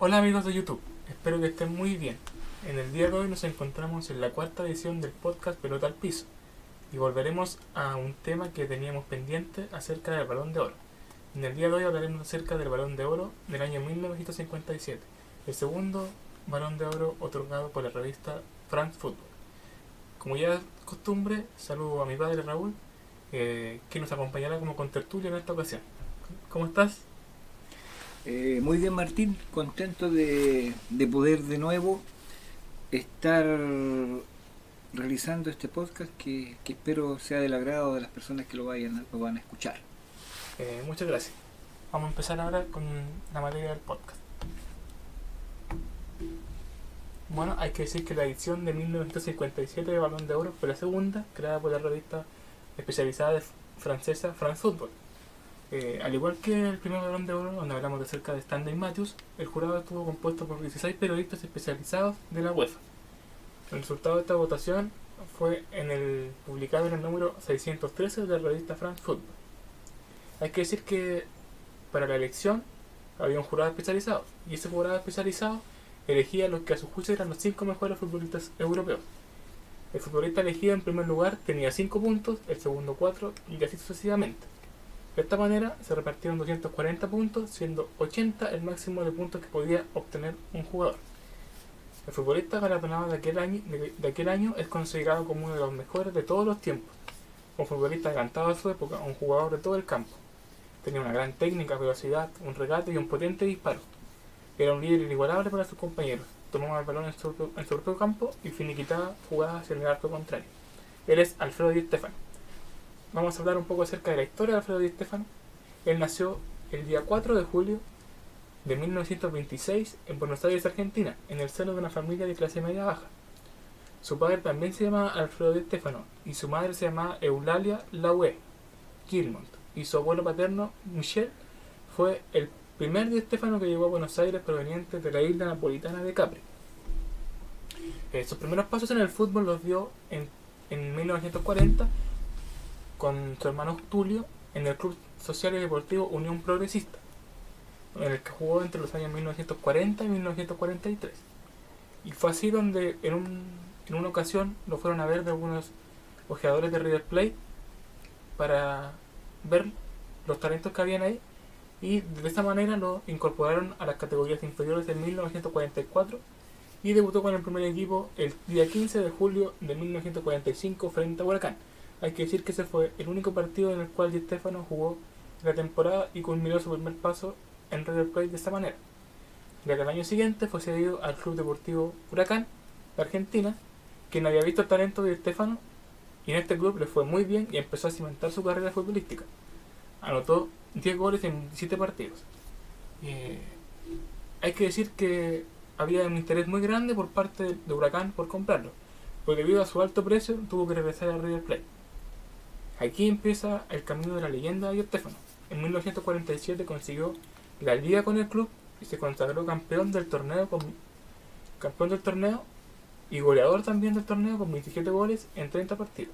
Hola amigos de YouTube, espero que estén muy bien. En el día de hoy nos encontramos en la cuarta edición del podcast Pelota al Piso y volveremos a un tema que teníamos pendiente acerca del Balón de Oro. En el día de hoy hablaremos acerca del Balón de Oro del año 1957, el segundo Balón de Oro otorgado por la revista France Football. Como ya es costumbre, saludo a mi padre Raúl, que nos acompañará como contertulio en esta ocasión. ¿Cómo estás? Muy bien, Martín, contento de poder de nuevo estar realizando este podcast que espero sea del agrado de las personas que lo van a escuchar. Muchas gracias. Vamos a empezar ahora con la materia del podcast. Bueno, hay que decir que la edición de 1957 de Balón de Oro fue la segunda, creada por la revista especializada francesa France Football. Al igual que el primer Balón de Oro, donde hablamos de cerca de Stanley Matthews, el jurado estuvo compuesto por 16 periodistas especializados de la UEFA. El resultado de esta votación fue publicado en el número 613 de la revista France Football. Hay que decir que para la elección había un jurado especializado, y ese jurado especializado elegía a los que a su juicio eran los 5 mejores futbolistas europeos. El futbolista elegido en primer lugar tenía 5 puntos, el segundo 4 y así sucesivamente. De esta manera se repartieron 240 puntos, siendo 80 el máximo de puntos que podía obtener un jugador. El futbolista galardonado de aquel año es considerado como uno de los mejores de todos los tiempos, un futbolista encantado de su época, un jugador de todo el campo. Tenía una gran técnica, velocidad, un regate y un potente disparo. Era un líder inigualable para sus compañeros, tomaba el balón en su propio campo y finiquitaba jugadas hacia el arco contrario. Él es Alfredo Di Stéfano. Vamos a hablar un poco acerca de la historia de Alfredo Di Stéfano. Él nació el día 4 de julio de 1926 en Buenos Aires, Argentina, en el seno de una familia de clase media baja. Su padre también se llamaba Alfredo Di Stéfano y su madre se llamaba Eulalia Laue Guilmont, y su abuelo paterno, Michel, fue el primer Di Stéfano que llegó a Buenos Aires proveniente de la isla napolitana de Capri. Sus primeros pasos en el fútbol los dio en 1940 con su hermano Tulio en el Club Social y Deportivo Unión Progresista, en el que jugó entre los años 1940 y 1943. Y fue así donde en una ocasión lo fueron a ver de algunos ojeadores de River Plate para ver los talentos que habían ahí, y de esa manera lo incorporaron a las categorías inferiores en 1944 y debutó con el primer equipo el día 15 de julio de 1945 frente a Huracán. Hay que decir que ese fue el único partido en el cual Di Stéfano jugó la temporada y culminó su primer paso en River Plate de esta manera. Ya que al año siguiente fue cedido al Club Deportivo Huracán de Argentina, quien había visto el talento de Di Stéfano, y en este club le fue muy bien y empezó a cimentar su carrera futbolística. Anotó 10 goles en 17 partidos. Hay que decir que había un interés muy grande por parte de Huracán por comprarlo, pues debido a su alto precio tuvo que regresar a River Plate. Aquí empieza el camino de la leyenda de Di Stéfano. En 1947 consiguió la liga con el club y se consagró campeón del torneo y goleador también del torneo con 27 goles en 30 partidos.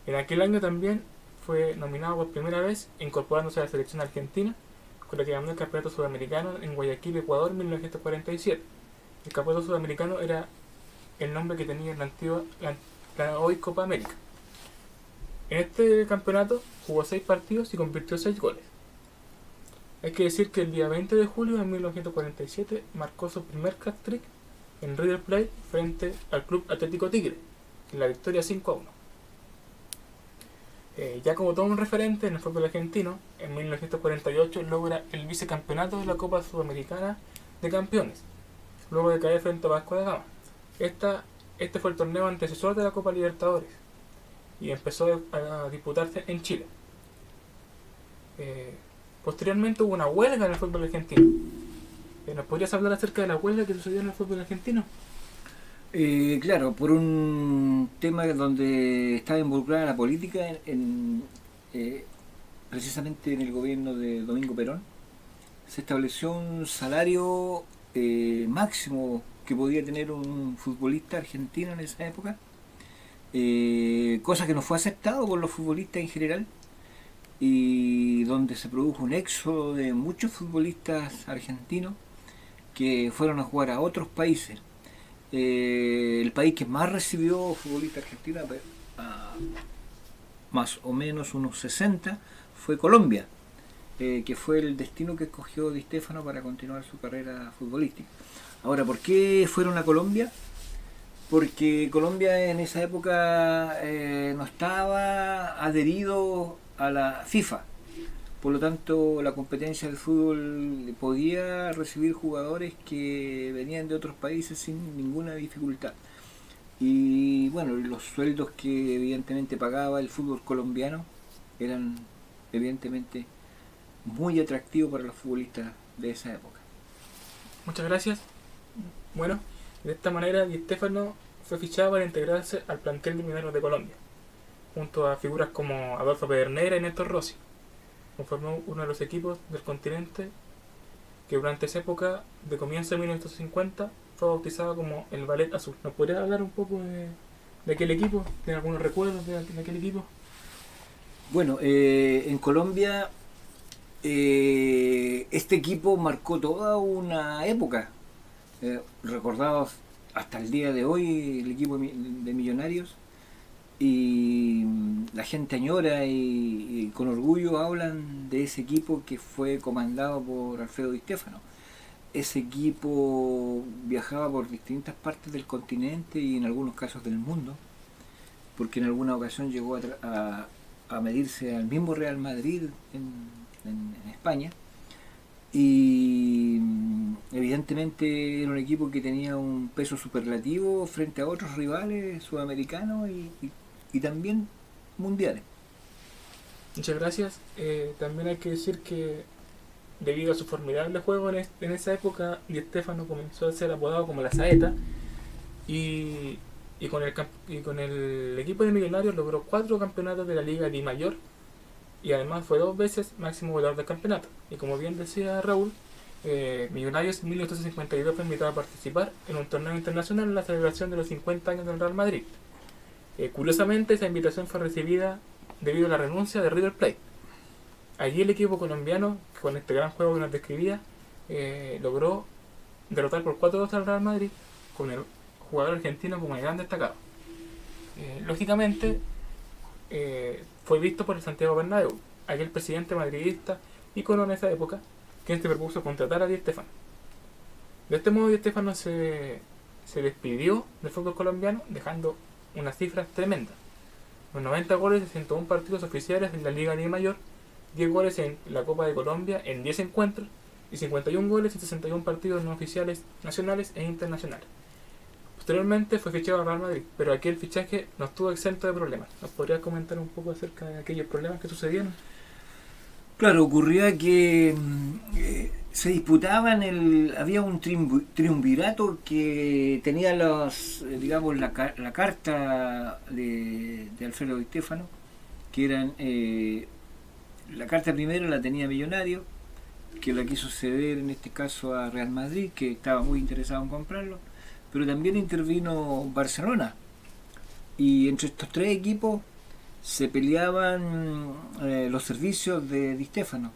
En aquel año también fue nominado por primera vez, incorporándose a la selección argentina, con la que ganó el campeonato sudamericano en Guayaquil, Ecuador, en 1947. El campeonato sudamericano era el nombre que tenía la hoy Copa América. En este campeonato jugó 6 partidos y convirtió 6 goles. Hay que decir que el día 20 de julio de 1947 marcó su primer hat-trick en River Plate frente al Club Atlético Tigre, en la victoria 5-1. Ya como todo un referente en el fútbol argentino, en 1948 logra el vicecampeonato de la Copa Sudamericana de Campeones, luego de caer frente a Vasco da Gama. Este fue el torneo antecesor de la Copa Libertadores y empezó a disputarse en Chile. Posteriormente hubo una huelga en el fútbol argentino. ¿Nos podrías hablar acerca de la huelga que sucedió en el fútbol argentino? Claro, por un tema donde estaba involucrada la política precisamente en el gobierno de Domingo Perón, se estableció un salario máximo que podía tener un futbolista argentino en esa época, cosa que no fue aceptado por los futbolistas en general, y donde se produjo un éxodo de muchos futbolistas argentinos que fueron a jugar a otros países. El país que más recibió futbolistas argentinos, a más o menos unos 60, fue Colombia, que fue el destino que escogió Di Stéfano para continuar su carrera futbolística. Ahora, ¿por qué fueron a Colombia? Porque Colombia en esa época no estaba adherido a la FIFA. Por lo tanto, la competencia del fútbol podía recibir jugadores que venían de otros países sin ninguna dificultad. Y bueno, los sueldos que evidentemente pagaba el fútbol colombiano eran evidentemente muy atractivos para los futbolistas de esa época. Muchas gracias. Bueno, de esta manera Di Stéfano fue fichado para integrarse al plantel de Millonarios de Colombia, junto a figuras como Adolfo Pedernera y Néstor Rossi. Conformó uno de los equipos del continente que durante esa época, de comienzo de 1950, fue bautizado como el Ballet Azul. ¿Nos podrías hablar un poco de aquel equipo? ¿Tienes algunos recuerdos de aquel equipo? Bueno, en Colombia este equipo marcó toda una época. Recordado hasta el día de hoy el equipo de Millonarios, y la gente añora y con orgullo hablan de ese equipo que fue comandado por Alfredo Di Stéfano. Ese equipo viajaba por distintas partes del continente y en algunos casos del mundo, porque en alguna ocasión llegó a medirse al mismo Real Madrid en España, y evidentemente era un equipo que tenía un peso superlativo frente a otros rivales sudamericanos y también mundiales. Muchas gracias. También hay que decir que debido a su formidable juego en esa época, Di Stéfano comenzó a ser apodado como la Saeta, y con el equipo de Millonarios logró 4 campeonatos de la Liga Di Mayor, y además fue 2 veces máximo goleador del campeonato. Y como bien decía Raúl, Millonarios en 1952 fue invitado a participar en un torneo internacional en la celebración de los 50 años del Real Madrid. Curiosamente, esa invitación fue recibida debido a la renuncia de River Plate. Allí el equipo colombiano, con este gran juego que nos describía, logró derrotar por 4-2 al Real Madrid, con el jugador argentino como el gran destacado. Lógicamente, fue visto por el Santiago Bernabéu, aquel presidente madridista ícono en esa época, quien se propuso contratar a Di Stéfano. De este modo, Di Stéfano se despidió del fútbol colombiano, dejando unas cifras tremendas: los 90 goles de 101 partidos oficiales en la Liga Di Mayor, 10 goles en la Copa de Colombia en 10 encuentros y 51 goles en 61 partidos no oficiales nacionales e internacionales. Posteriormente fue fichado al Real Madrid, pero aquel fichaje no estuvo exento de problemas. ¿Nos podrías comentar un poco acerca de aquellos problemas que sucedieron? Claro, ocurría que se disputaban, había un triunvirato que tenía digamos la carta de Alfredo Di Stéfano, que eran la carta primero la tenía Millonario, que la quiso ceder en este caso a Real Madrid, que estaba muy interesado en comprarlo, pero también intervino Barcelona, y entre estos 3 equipos se peleaban los servicios de Di Stéfano,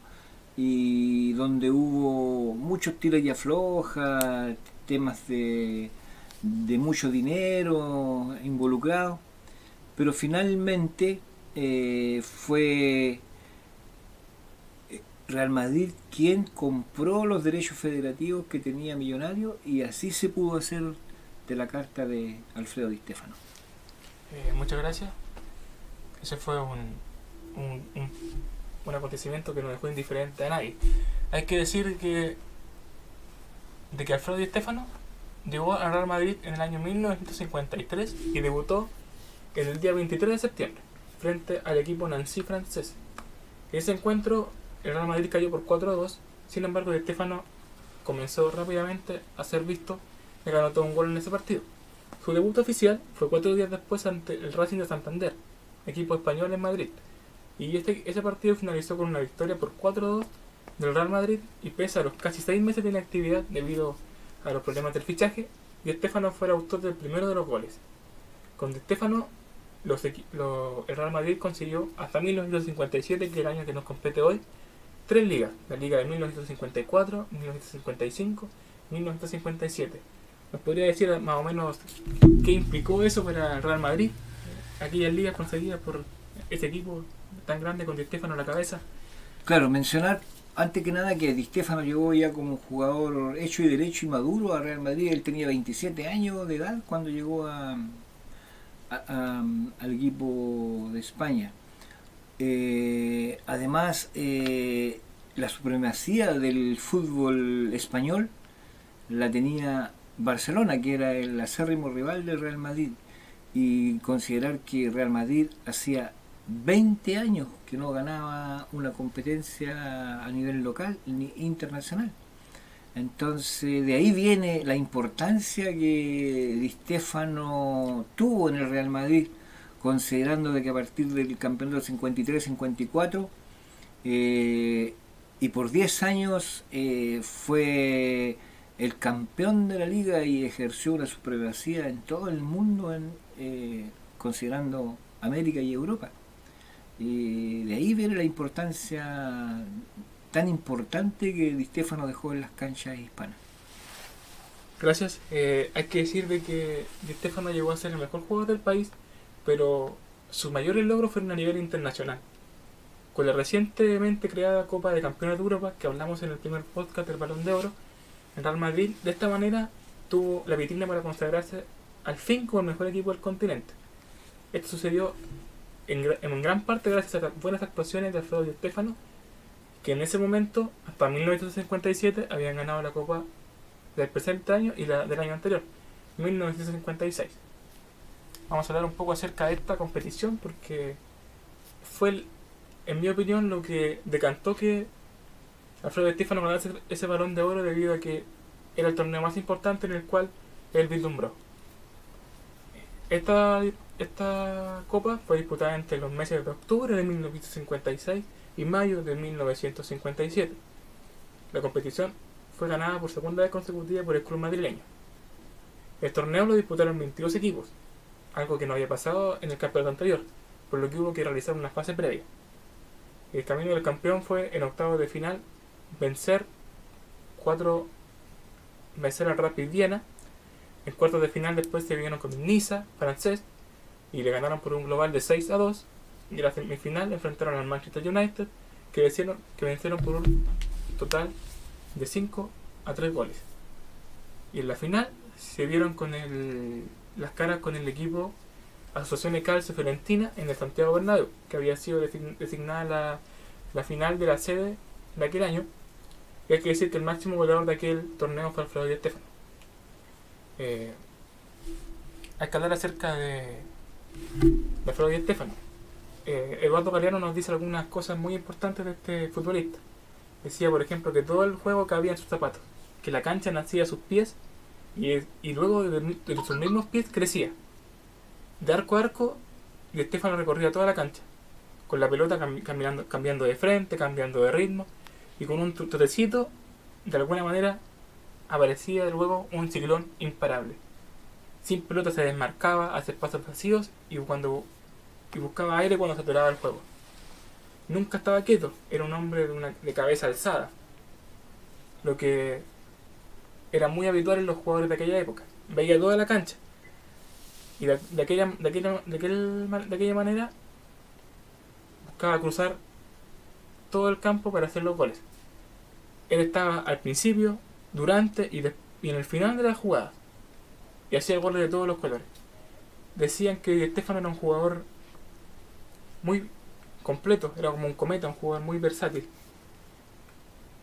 y donde hubo muchos tiros y afloja, temas de mucho dinero involucrado, pero finalmente fue Real Madrid quien compró los derechos federativos que tenía Millonario, y así se pudo hacer de la carta de Alfredo Di Stéfano. Muchas gracias. Ese fue un acontecimiento que no dejó indiferente a nadie. Hay que decir que Alfredo Di Stéfano llegó al Real Madrid en el año 1953 y debutó en el día 23 de septiembre frente al equipo Nancy francés. En ese encuentro el Real Madrid cayó por 4-2, sin embargo Di Stéfano comenzó rápidamente a ser visto y ganó todo un gol en ese partido. Su debut oficial fue 4 días después ante el Racing de Santander, equipo español en Madrid, y ese partido finalizó con una victoria por 4-2 del Real Madrid, y pese a los casi 6 meses de inactividad debido a los problemas del fichaje, Di Stéfano fue el autor del primero de los goles. Con Di Stéfano el Real Madrid consiguió hasta 1957, que es el año que nos compete hoy, 3 ligas: la Liga de 1954, 1955 1957. ¿Nos podría decir más o menos qué implicó eso para el Real Madrid? Aquellas ligas conseguidas por ese equipo tan grande con Di Stéfano a la cabeza. Claro, mencionar antes que nada que Di Stéfano llegó ya como un jugador hecho y derecho y maduro a Real Madrid. Él tenía 27 años de edad cuando llegó al equipo de España. Además, la supremacía del fútbol español la tenía Barcelona, que era el acérrimo rival del Real Madrid. Y considerar que Real Madrid hacía 20 años que no ganaba una competencia a nivel local ni internacional. Entonces de ahí viene la importancia que Di Stéfano tuvo en el Real Madrid, considerando de que a partir del campeonato 53-54 y por 10 años fue el campeón de la liga y ejerció una supremacía en todo el mundo, considerando América y Europa. Y de ahí viene la importancia tan importante que Di Stéfano dejó en las canchas hispanas. Gracias. Hay que decir de que Di Stéfano llegó a ser el mejor jugador del país, pero sus mayores logros fueron a nivel internacional. Con la recientemente creada Copa de Campeones de Europa, que hablamos en el primer podcast del Balón de Oro, el Real Madrid de esta manera tuvo la vitrina para consagrarse al fin como el mejor equipo del continente. Esto sucedió en gran parte gracias a las buenas actuaciones de Alfredo Di Stéfano, que en ese momento, hasta 1957, habían ganado la Copa del presente año y la del año anterior, 1956. Vamos a hablar un poco acerca de esta competición porque fue, en mi opinión, lo que decantó que Alfredo Di Stéfano ganó ese Balón de Oro debido a que era el torneo más importante en el cual él vislumbró. Esta copa fue disputada entre los meses de octubre de 1956 y mayo de 1957. La competición fue ganada por segunda vez consecutiva por el club madrileño. El torneo lo disputaron 22 equipos, algo que no había pasado en el campeonato anterior, por lo que hubo que realizar una fase previa. El camino del campeón fue en octavos de final vencer al Rapid Viena. En cuartos de final después se vieron con el Niza francés y le ganaron por un global de 6-2. Y en la semifinal enfrentaron al Manchester United que vencieron por un total de 5-3 goles. Y en la final se vieron con las caras con el equipo Asociazione Calcio Fiorentina en el Santiago Bernabéu, que había sido designada la final de la sede de aquel año. Y hay que decir que el máximo goleador de aquel torneo fue Alfredo Di Stéfano. Hay que hablar acerca de Alfredo Di Stéfano. Eduardo Galeano nos dice algunas cosas muy importantes de este futbolista. Decía, por ejemplo, que todo el juego cabía en sus zapatos, que la cancha nacía a sus pies y luego de sus mismos pies crecía. De arco a arco, Di Stéfano recorría toda la cancha, con la pelota cambiando de frente, cambiando de ritmo, y con un trotecito, de alguna manera, aparecía luego un ciclón imparable. Sin pelota se desmarcaba, hacía pasos vacíos y buscaba aire cuando se atoraba el juego. Nunca estaba quieto, era un hombre de cabeza alzada, lo que era muy habitual en los jugadores de aquella época. Veía toda la cancha y de aquella manera buscaba cruzar todo el campo para hacer los goles. Él estaba al principio, durante y en el final de la jugada y hacía goles de todos los colores. Decían que Di Stéfano era un jugador muy completo, era como un cometa, un jugador muy versátil.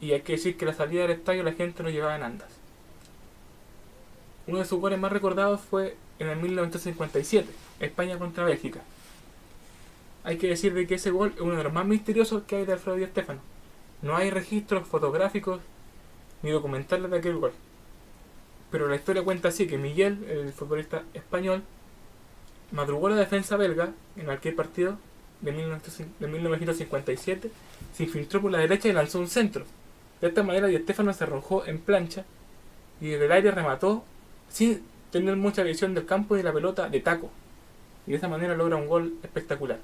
Y hay que decir que la salida del estadio la gente lo llevaba en andas. Uno de sus goles más recordados fue en el 1957, España contra Bélgica. Hay que decir de que ese gol es uno de los más misteriosos que hay de Alfredo Di Stéfano. No hay registros fotográficos ni documentales de aquel gol. Pero la historia cuenta así que Miguel, el futbolista español, madrugó la defensa belga en aquel partido de 1957, se infiltró por la derecha y lanzó un centro. De esta manera Di Stéfano se arrojó en plancha y desde el aire remató sin tener mucha visión del campo y de la pelota de taco. Y de esa manera logra un gol espectacular.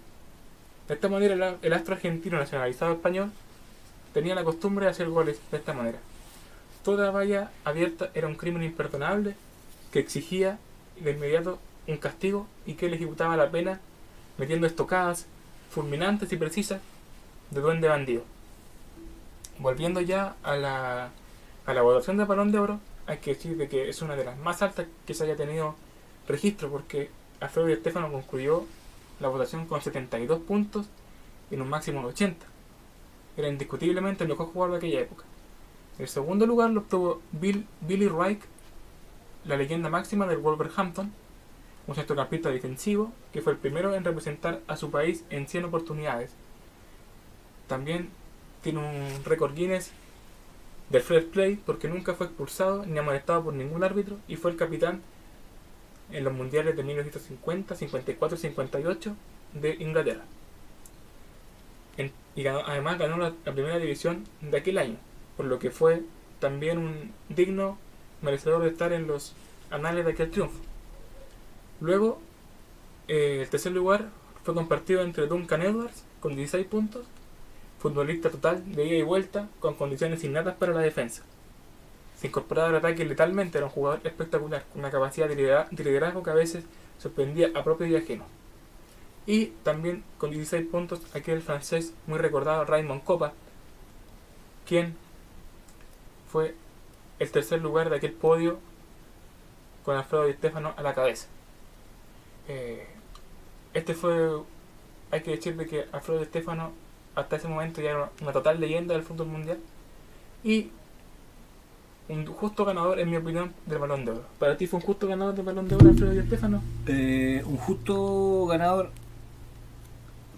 De esta manera el astro argentino nacionalizado español tenía la costumbre de hacer goles de esta manera. toda valla abierta era un crimen imperdonable que exigía de inmediato un castigo y que él ejecutaba la pena metiendo estocadas fulminantes y precisas de duende bandido. Volviendo ya a la votación de Balón de Oro, hay que decir de que es una de las más altas que se haya tenido registro, porque Alfredo Di Stéfano concluyó la votación con 72 puntos en un máximo de 80. Era indiscutiblemente el mejor jugador de aquella época. El segundo lugar lo obtuvo Billy Reich, la leyenda máxima del Wolverhampton, un centrocampista defensivo que fue el primero en representar a su país en 100 oportunidades. También tiene un récord Guinness del fair play porque nunca fue expulsado ni amonestado por ningún árbitro y fue el capitán en los mundiales de 1950, 54 y 58 de Inglaterra. Además ganó la primera división de aquel año, por lo que fue también un digno merecedor de estar en los anales de aquel triunfo. Luego, el tercer lugar fue compartido entre Duncan Edwards con 16 puntos, futbolista total de ida y vuelta con condiciones innatas para la defensa. Se incorporaba al ataque letalmente, era un jugador espectacular, con una capacidad de liderazgo que a veces sorprendía a propios y ajenos. Y también con 16 puntos aquel francés muy recordado Raymond Kopa, quien fue el tercer lugar de aquel podio con Alfredo Di Stéfano a la cabeza. Hay que decir de que Alfredo Di Stéfano hasta ese momento ya era una total leyenda del fútbol mundial y un justo ganador, en mi opinión, del Balón de Oro. ¿Para ti fue un justo ganador del Balón de Oro Alfredo Di Stéfano? Un justo ganador,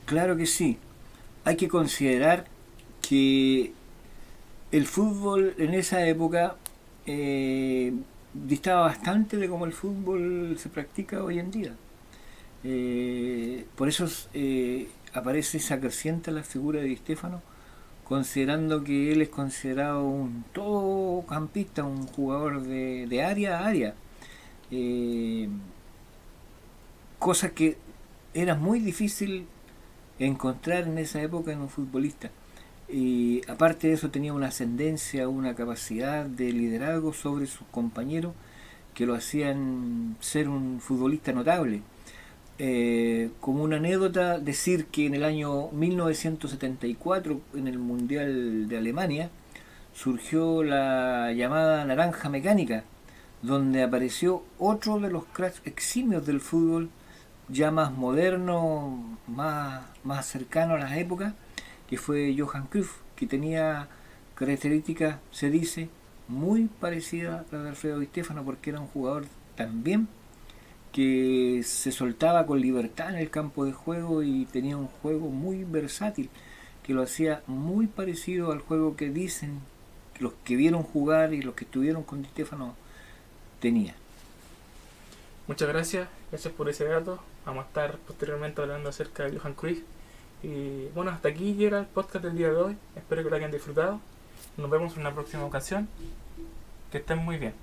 claro que sí. Hay que considerar que el fútbol en esa época distaba bastante de cómo el fútbol se practica hoy en día. Por eso aparece esa creciente la figura de Di Stéfano, considerando que él es considerado un todocampista, un jugador de área a área, cosa que era muy difícil encontrar en esa época en un futbolista. Y aparte de eso tenía una ascendencia, una capacidad de liderazgo sobre sus compañeros que lo hacían ser un futbolista notable. Como una anécdota, decir que en el año 1974, en el Mundial de Alemania, surgió la llamada naranja mecánica, donde apareció otro de los cracks eximios del fútbol, ya más moderno, más cercano a las épocas, que fue Johan Cruyff, que tenía características, se dice, muy parecidas a las de Alfredo Di Stéfano, porque era un jugador también que se soltaba con libertad en el campo de juego y tenía un juego muy versátil, que lo hacía muy parecido al juego que dicen que los que vieron jugar y los que estuvieron con Di Stéfano tenía. Muchas gracias por ese dato. Vamos a estar posteriormente hablando acerca de Johan Cruyff. Y bueno, hasta aquí llega el podcast del día de hoy. Espero que lo hayan disfrutado. Nos vemos en una próxima ocasión. Que estén muy bien.